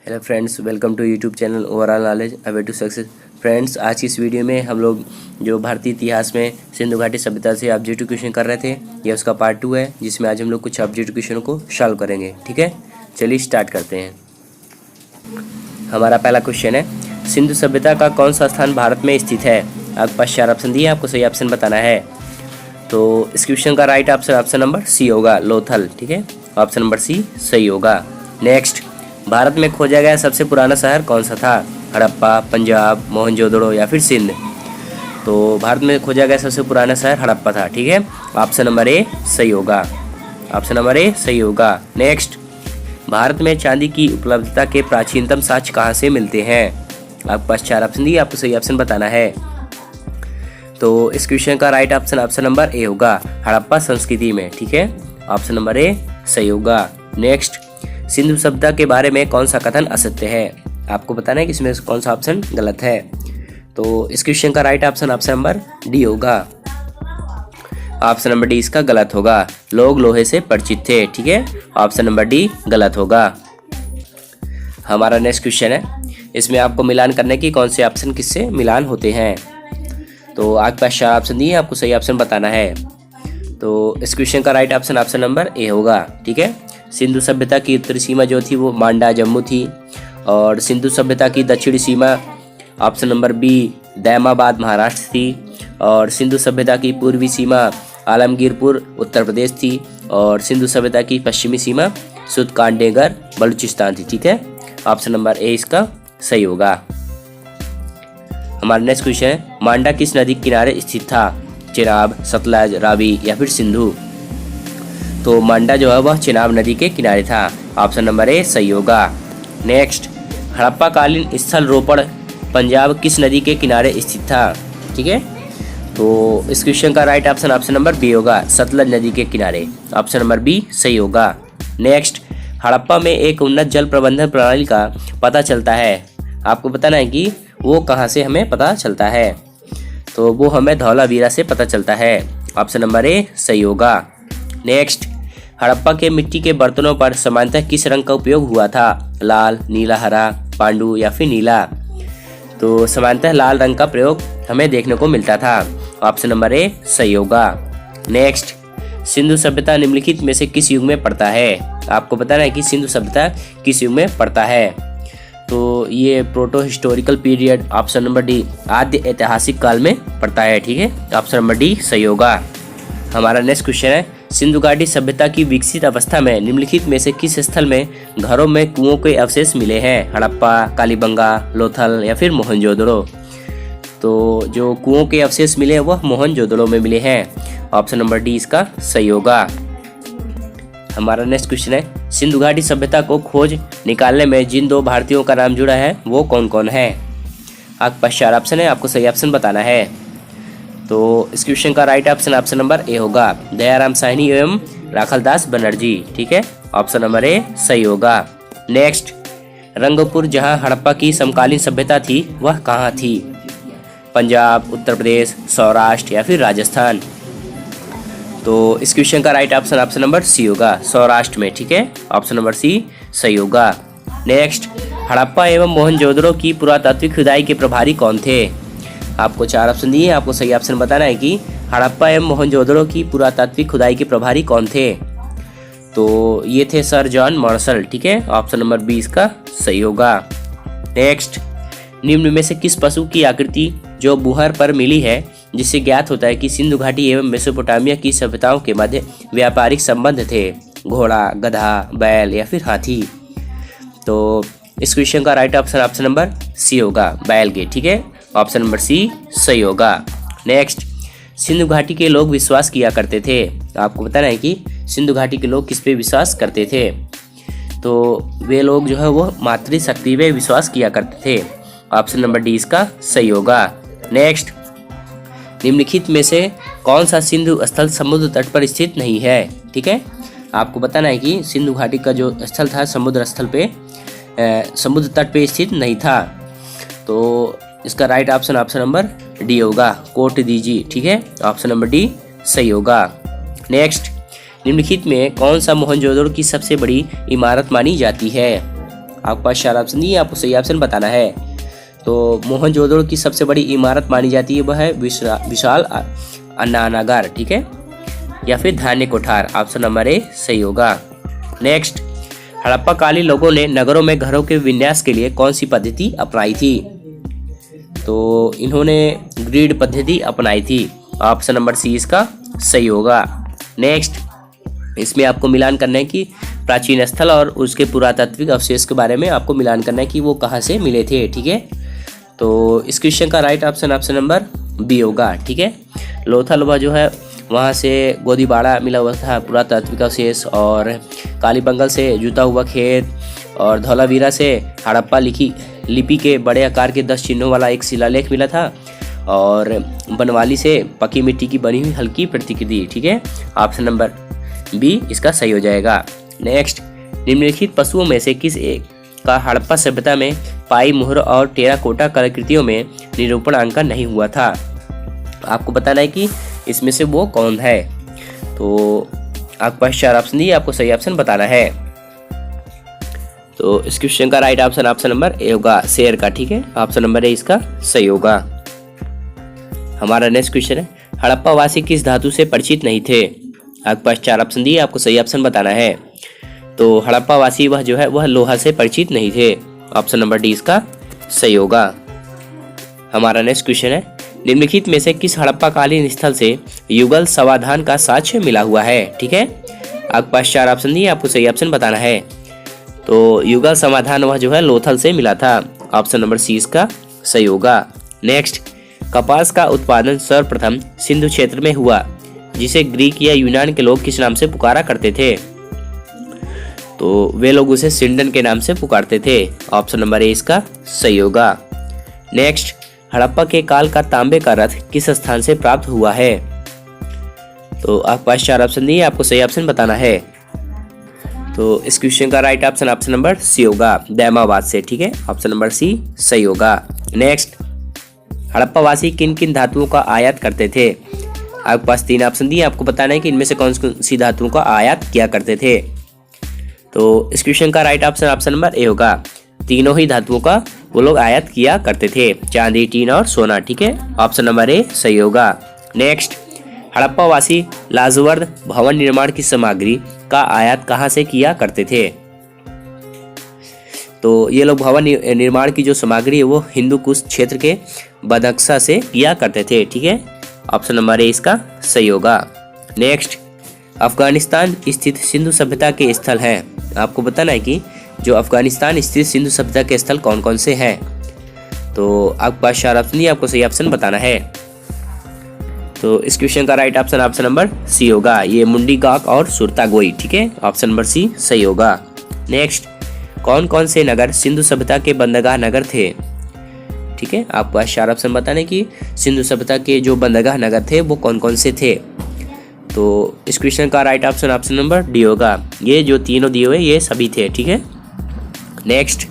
Hello friends, welcome to YouTube channel overall knowledge a way to success. Friends, आज की इस video में हम लोग जो भारतीय इतिहास में सिंधु घाटी सभ्यता से ऑब्जेक्टिव क्वेश्चन कर रहे थे, यह उसका पार्ट 2 है, जिसमें आज हम लोग कुछ ऑब्जेक्टिव क्वेश्चनों को सॉल्व करेंगे। ठीक है, चलिए स्टार्ट करते हैं। हमारा पहला क्वेश्चन है, सिंधु सभ्यता का कौन सा स्थान भारत में स्थित है? आपके पास 4 ऑप्शन दिए, आपको सही ऑप्शन बताना है। तो इस क्वेश्चन का राइट ऑप्शन नंबर सी होगा, लोथल। ठीक है, ऑप्शन नंबर सी सही होगा। नेक्स्ट, भारत में खोजा गया सबसे पुराना शहर कौन सा था? हड़प्पा, पंजाब, मोहनजोदड़ो या फिर सिंध? तो भारत में खोजा गया सबसे पुराना शहर हड़प्पा था। ठीक है, ऑप्शन नंबर ए सही होगा। ऑप्शन नंबर ए सही होगा। नेक्स्ट, भारत में चांदी की उपलब्धता के प्राचीनतम साक्ष्य कहाँ से मिलते हैं? आपके पास 4 ऑप्शन दिए, आपको सही ऑप्शन बताना है। तो इस क्वेश्चन का राइट ऑप्शन नंबर ए होगा, हड़प्पा संस्कृति में। ठीक है, ऑप्शन नंबर ए सही होगा। नेक्स्ट, सिंधु सभ्यता के बारे में कौन सा कथन असत्य है? आपको बताना है कि इसमें कौन सा ऑप्शन गलत है। तो इस क्वेश्चन का राइट ऑप्शन नंबर डी होगा। ऑप्शन नंबर डी इसका गलत होगा, लोग लोहे से परिचित थे। ठीक है, ऑप्शन नंबर डी गलत होगा। हमारा नेक्स्ट क्वेश्चन है, इसमें आपको मिलान करने की कौन से ऑप्शन किससे मिलान होते हैं? तो आपके पास 4 ऑप्शन दिए, आपको सही ऑप्शन बताना है। तो इस क्वेश्चन का राइट ऑप्शन नंबर ए होगा। ठीक है, सिंधु सभ्यता की उत्तरी सीमा जो थी वो मांडा जम्मू थी, और सिंधु सभ्यता की दक्षिणी सीमा option number B Daimabad Maharashtra थी, और सिंधु सभ्यता की पूर्वी सीमा आलमगीरपुर उत्तर प्रदेश थी, और सिंधु सभ्यता की पश्चिमी सीमा सुदकांडेगर बलूचिस्तान थी। ठीक है, ऑप्शन नंबर ए इसका सही होगा। हमारा नेक्स्ट क्वेश्चन है, मांडा किस नदी के किनारे स्थित था? चेनाब, सतलज, रावी या फिर सिंधु? तो मांडा जो है वह चेनाब नदी के किनारे था। ऑप्शन नंबर ए सही होगा। नेक्स्ट, हड़प्पा कालीन स्थल रोपड़ पंजाब किस नदी के किनारे स्थित था? ठीक है, तो इस क्वेश्चन का राइट ऑप्शन नंबर बी होगा, सतलज नदी के किनारे। ऑप्शन नंबर बी सही होगा। नेक्स्ट, हड़प्पा में एक उन्नत जल प्रबंधन प्रणाली का पता चलता है। आपको बताना है कि वो कहाँ से हमें पता चलता है। तो वो हमें धौलावीरा से पता चलता है। ऑप्शन नंबर ए सही होगा। नेक्स्ट, हड़प्पा के मिट्टी के बर्तनों पर सामान्यतः किस रंग का उपयोग हुआ था? लाल, नीला, हरा, पांडु या फिर नीला? तो सामान्यतः लाल रंग का प्रयोग हमें देखने को मिलता था। ऑप्शन नंबर ए सही होगा। नेक्स्ट, सिंधु सभ्यता निम्नलिखित में से किस युग में पड़ता है? आपको बताना है कि सिंधु सभ्यता किस युग में पड़ता है। तो ये proto historical period, option number D आद्य ऐतिहासिक काल में पड़ता है। ठीक है, ऑप्शन नंबर डी सही होगा। हमारा नेक्स्ट क्वेश्चन है, सिंधु घाटी सभ्यता की विकसित अवस्था में निम्नलिखित में से किस स्थल में घरों में कुओं के अवशेष मिले हैं? हड़प्पा, कालीबंगा, लोथल या फिर मोहनजोदड़ो? तो जो कुओं के अवशेष मिले हैं वह मोहनजोदड़ो में मिले हैं। ऑप्शन नंबर डी इसका सही होगा। हमारा नेक्स्ट क्वेश्चन है, सिंधु घाटी सभ्यता को खोज निकालने में जिन 2 भारतीयों का नाम जुड़ा है वो कौन कौन है? आपके पास 4 ऑप्शन है, आपको सही ऑप्शन बताना है। तो इस क्वेश्चन का राइट ऑप्शन नंबर ए होगा, दयाराम साहनी एवं राखलदास बनर्जी। ठीक है, ऑप्शन नंबर ए सही होगा। नेक्स्ट, रंगपुर जहां हड़प्पा की समकालीन सभ्यता थी वह कहाँ थी? पंजाब, उत्तर प्रदेश, सौराष्ट्र या फिर राजस्थान? तो इस क्वेश्चन का राइट ऑप्शन नंबर सी होगा, सौराष्ट्र में। ठीक है, ऑप्शन नंबर सी सही होगा। नेक्स्ट, हड़प्पा एवं मोहनजोदड़ो की पुरातात्विक खुदाई के प्रभारी कौन थे? आपको 4 ऑप्शन दिए, आपको सही ऑप्शन बताना है कि हड़प्पा एवं मोहनजोदड़ो की पुरातात्विक खुदाई के प्रभारी कौन थे। तो ये थे सर जॉन मार्शल। ठीक है, ऑप्शन नंबर बी इसका सही होगा। नेक्स्ट, निम्न में से किस पशु की आकृति जो बुहर पर मिली है जिससे ज्ञात होता है कि सिंधु घाटी एवं मेसोपोटामिया की सभ्यताओं के मध्य व्यापारिक संबंध थे? घोड़ा, गधा, बैल या फिर हाथी? तो इस क्वेश्चन का राइट ऑप्शन नंबर सी होगा, बैल के। ठीक है, ऑप्शन नंबर सी सही होगा। नेक्स्ट, सिंधु घाटी के लोग विश्वास किया करते थे। आपको बताना है कि सिंधु घाटी के लोग किस पे विश्वास करते थे? तो वे लोग जो है वो मातृशक्ति पे विश्वास किया करते थे। ऑप्शन नंबर डी इसका सही होगा। नेक्स्ट, निम्नलिखित में से कौन सा सिंधु स्थल समुद्र तट पर स्थित नहीं है? ठीक है, आपको बताना है कि सिंधु घाटी का जो स्थल था समुद्र स्थल पे समुद्र तट पे स्थित नहीं था। तो इसका राइट ऑप्शन नंबर डी होगा, कोट दीजी। ठीक है, ऑप्शन नंबर डी सही होगा। नेक्स्ट, निम्नलिखित में कौन सा मोहनजोदड़ो की सबसे बड़ी इमारत मानी जाती है? आपके पास 4 ऑप्शन दिए, आपको सही ऑप्शन बताना है। तो मोहनजोदड़ो की सबसे बड़ी इमारत मानी जाती है वह है विशाल अन्नागार, ठीक है, या फिर धान्य कोठार। ऑप्शन नंबर ए सही होगा। नेक्स्ट, हड़प्पा कालीन लोगों ने नगरों में घरों के विन्यास के लिए कौन सी पद्धति अपनाई थी? तो इन्होंने ग्रिड पद्धति अपनाई थी। ऑप्शन नंबर सी इसका सही होगा। नेक्स्ट, इसमें आपको मिलान करना है कि प्राचीन स्थल और उसके पुरातात्विक अवशेष के बारे में आपको मिलान करना है कि वो कहाँ से मिले थे, ठीक है। तो इस क्वेश्चन का right option option number B होगा, ठीक है। लोथल जो है वहाँ से गोदीबाड़ा मिला हुआ था पुरातात्विक अवशेष, और कालीबंगल से जुता हुआ खेत, और धौलावीरा से हड़प्पा लिपि के बड़े आकार के 10 चिन्हों वाला एक शिलालेख मिला था, और बनवाली से पक्की मिट्टी की बनी हुई हल्की प्रतिकृति, ठीक है। ऑप्शन नंबर बी इसका सही हो जाएगा। नेक्स्ट, निम्नलिखित पशुओं में से किस एक का हड़प्पा सभ्यता में पाई मुहर और टेराकोटा कलाकृतियों में निरूपण अंकन नहीं हुआ था? आपको बताना है कि इसमें से वो कौन है। तो आपके पास 4 ऑप्शन दिए, आपको सही ऑप्शन बताना है। तो इस क्वेश्चन का right option option number A होगा, शेर का, ठीक है। ऑप्शन नंबर ए इसका सही होगा। हमारा नेक्स्ट क्वेश्चन है, हड़प्पा वासी किस धातु से परिचित नहीं थे? आपके पास 4 ऑप्शन दिए, आपको सही ऑप्शन बताना है। तो हड़प्पा वासी वह जो है वह लोहा से परिचित नहीं थे। ऑप्शन नंबर डी इसका सही होगा। हमारा नेक्स्ट क्वेश्चन है, निम्नलिखित में से किस हड़प्पा कालीन स्थल से युगल समाधान का साक्ष्य मिला हुआ है? ठीक है, आपके पास 4 ऑप्शन दिए, आपको सही ऑप्शन बताना है। तो युगल समाधान वह जो है लोथल से मिला था। ऑप्शन नंबर सी इसका सही होगा। नेक्स्ट, कपास का उत्पादन सर्वप्रथम सिंधु क्षेत्र में हुआ, जिसे ग्रीक या यूनान के लोग किस नाम से पुकारा करते थे? तो वे लोग उसे सिंडन के नाम से पुकारते थे। ऑप्शन नंबर ए इसका सही होगा। नेक्स्ट, हड़प्पा के काल का तांबे का रथ किस स्थान से प्राप्त हुआ है? तो आपके पास 4 ऑप्शन दिए, आपको सही ऑप्शन बताना है। तो इस क्वेश्चन का right option option number C होगा, दैमाबाद से, ठीक है। ऑप्शन नंबर सी सही होगा। नेक्स्ट, हड़प्पा वासी किन किन धातुओं का आयात करते थे? आपके पास 3 ऑप्शन दिए, आपको बताना है कि इनमें से कौन सी धातुओं का आयात किया करते थे। तो इस क्वेश्चन का right option option number A होगा, तीनों ही धातुओं का वो लोग आयात किया करते थे, चांदी, टीन और सोना, ठीक है। ऑप्शन नंबर ए सही होगा। नेक्स्ट, हड़प्पा वासी लाजवर्द भवन निर्माण की सामग्री का आयात कहाँ से किया करते थे? तो ये लोग भवन निर्माण की जो सामग्री है वो हिंदू कुश क्षेत्र के बदक्सा से किया करते थे, ठीक है। ऑप्शन नंबर ए इसका सही होगा। नेक्स्ट, अफगानिस्तान स्थित सिंधु सभ्यता के स्थल हैं। आपको बताना है कि जो अफगानिस्तान स्थित सिंधु सभ्यता के स्थल कौन कौन से हैं। तो आपके पास 4 ऑप्शन दिए, आपको सही ऑप्शन बताना है। तो इस क्वेश्चन का right option option number C होगा, ये मुंडीगाक और सुरतागोई, ठीक है। ऑप्शन नंबर सी सही होगा। नेक्स्ट, कौन कौन से नगर सिंधु सभ्यता के बंदरगाह नगर थे? ठीक है, आपके पास 4 ऑप्शन बताने कि सिंधु सभ्यता के जो बंदरगाह नगर थे वो कौन कौन से थे। तो इस क्वेश्चन का right option option number D होगा, ये जो तीनों दिए हुए ये सभी थे, ठीक है। नेक्स्ट,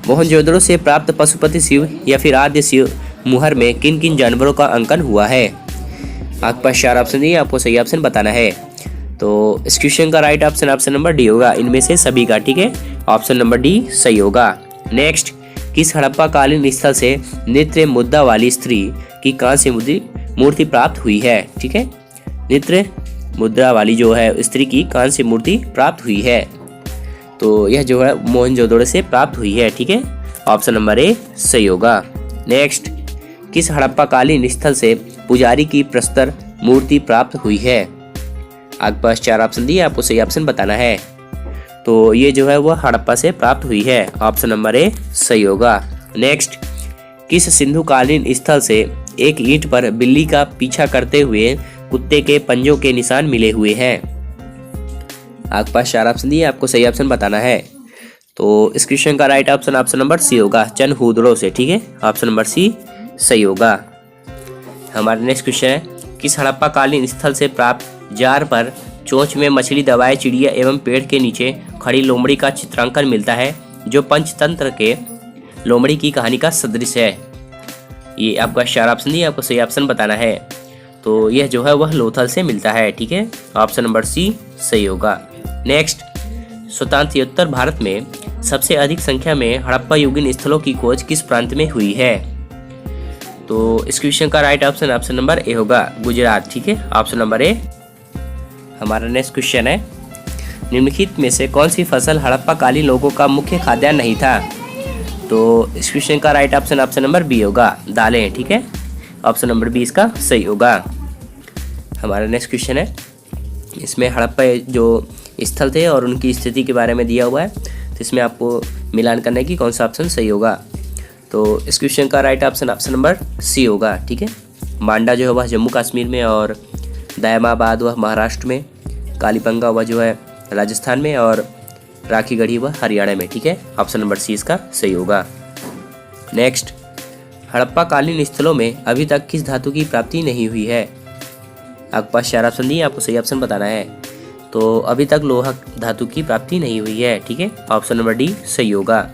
मोहनजोदड़ो से प्राप्त पशुपति शिव या फिर आद्य शिव मुहर में किन किन जानवरों का अंकन हुआ है? आपके पास 4 ऑप्शन दिए, आपको सही ऑप्शन बताना है। तो इस क्वेश्चन का right option option number D होगा, इनमें से सभी का, ठीक है। ऑप्शन नंबर डी सही होगा। नेक्स्ट, किस हड़प्पा कालीन स्थल से नृत्य मुद्रा वाली स्त्री की कांस्य मूर्ति प्राप्त हुई है? ठीक है, नृत्य मुद्रा वाली जो है स्त्री की कांस्य मूर्ति प्राप्त हुई है। तो यह जो है मोहनजोदड़ो से प्राप्त हुई है, ठीक है। ऑप्शन नंबर ए सही होगा। नेक्स्ट, किस हड़प्पा कालीन स्थल से पुजारी की प्रस्तर मूर्ति प्राप्त हुई है? आपके पास 4 ऑप्शन दिए, आपको सही ऑप्शन बताना है। तो ये जो है वह हड़प्पा से प्राप्त हुई है। ऑप्शन नंबर ए सही होगा। नेक्स्ट, किस सिंधु कालीन स्थल से एक ईंट पर बिल्ली का पीछा करते हुए कुत्ते के पंजों के निशान मिले हुए हैं? आपके पास 4 ऑप्शन दिए, आपको सही ऑप्शन बताना है। तो इस क्वेश्चन का right option option number C होगा, चनहुदड़ो से, ठीक है। ऑप्शन नंबर सी सही होगा। हमारा नेक्स्ट क्वेश्चन है, किस हड़प्पा कालीन स्थल से प्राप्त जार पर चोंच में मछली, दवाएं, चिड़िया एवं पेड़ के नीचे खड़ी लोमड़ी का चित्रांकन मिलता है, जो पंचतंत्र के लोमड़ी की कहानी का सदृश है? ये आपका 4 ऑप्शन दिए, आपको सही ऑप्शन बताना है। तो यह जो है वह लोथल से मिलता है, ठीक है। ऑप्शन नंबर सी सही होगा। नेक्स्ट, स्वतंत्रोत्तर भारत में सबसे अधिक संख्या में हड़प्पा युगीन स्थलों की खोज किस प्रांत में हुई है? तो इस क्वेश्चन का राइट ऑप्शन नंबर ए होगा, गुजरात। ठीक है, ऑप्शन नंबर ए। हमारा नेक्स्ट क्वेश्चन है, निम्नलिखित में से कौन सी फसल हड़प्पा कालीन लोगों का मुख्य खाद्यान्न नहीं था? तो इस क्वेश्चन का राइट ऑप्शन नंबर बी होगा, दालें। ठीक है, ऑप्शन नंबर बी इसका सही होगा। हमारा नेक्स्ट क्वेश्चन है, इसमें हड़प्पा जो स्थल थे और उनकी स्थिति के बारे में दिया हुआ है, तो इसमें आपको मिलान करने की कौन सा ऑप्शन सही होगा? तो इस क्वेश्चन का राइट ऑप्शन नंबर सी होगा। ठीक है, मांडा जो है वह जम्मू कश्मीर में, और दयामाबाद वह महाराष्ट्र में, कालीबंगा वह जो है राजस्थान में, और राखीगढ़ी वह हरियाणा में। ठीक है, ऑप्शन नंबर सी इसका सही होगा। नेक्स्ट, हड़प्पा कालीन स्थलों में अभी तक किस धातु की प्राप्ति नहीं हुई है? आपके पास 4 ऑप्शन दिए, आपको सही ऑप्शन बताना है। तो अभी तक लोहा धातु की प्राप्ति नहीं हुई है। ठीक है, ऑप्शन नंबर डी सही होगा।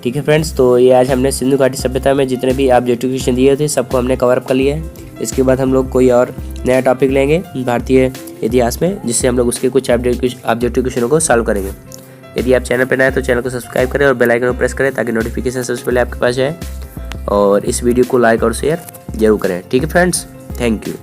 ठीक है फ्रेंड्स, तो ये आज हमने सिंधु घाटी सभ्यता में जितने भी ऑब्जेक्टिव क्वेश्चन दिए थे सबको हमने कवर अप कर लिया है। इसके बाद हम लोग कोई और नया टॉपिक लेंगे भारतीय इतिहास में, जिससे हम लोग उसके कुछ ऑब्जेक्टिव क्वेश्चनों को सॉल्व करेंगे। यदि आप चैनल पर नए हैं तो चैनल को सब्सक्राइब करें और बेल आइकन को प्रेस करें ताकि नोटिफिकेशन सबसे पहले आपके पास जाए, और इस वीडियो को लाइक और शेयर जरूर करें। ठीक है फ्रेंड्स, थैंक यू।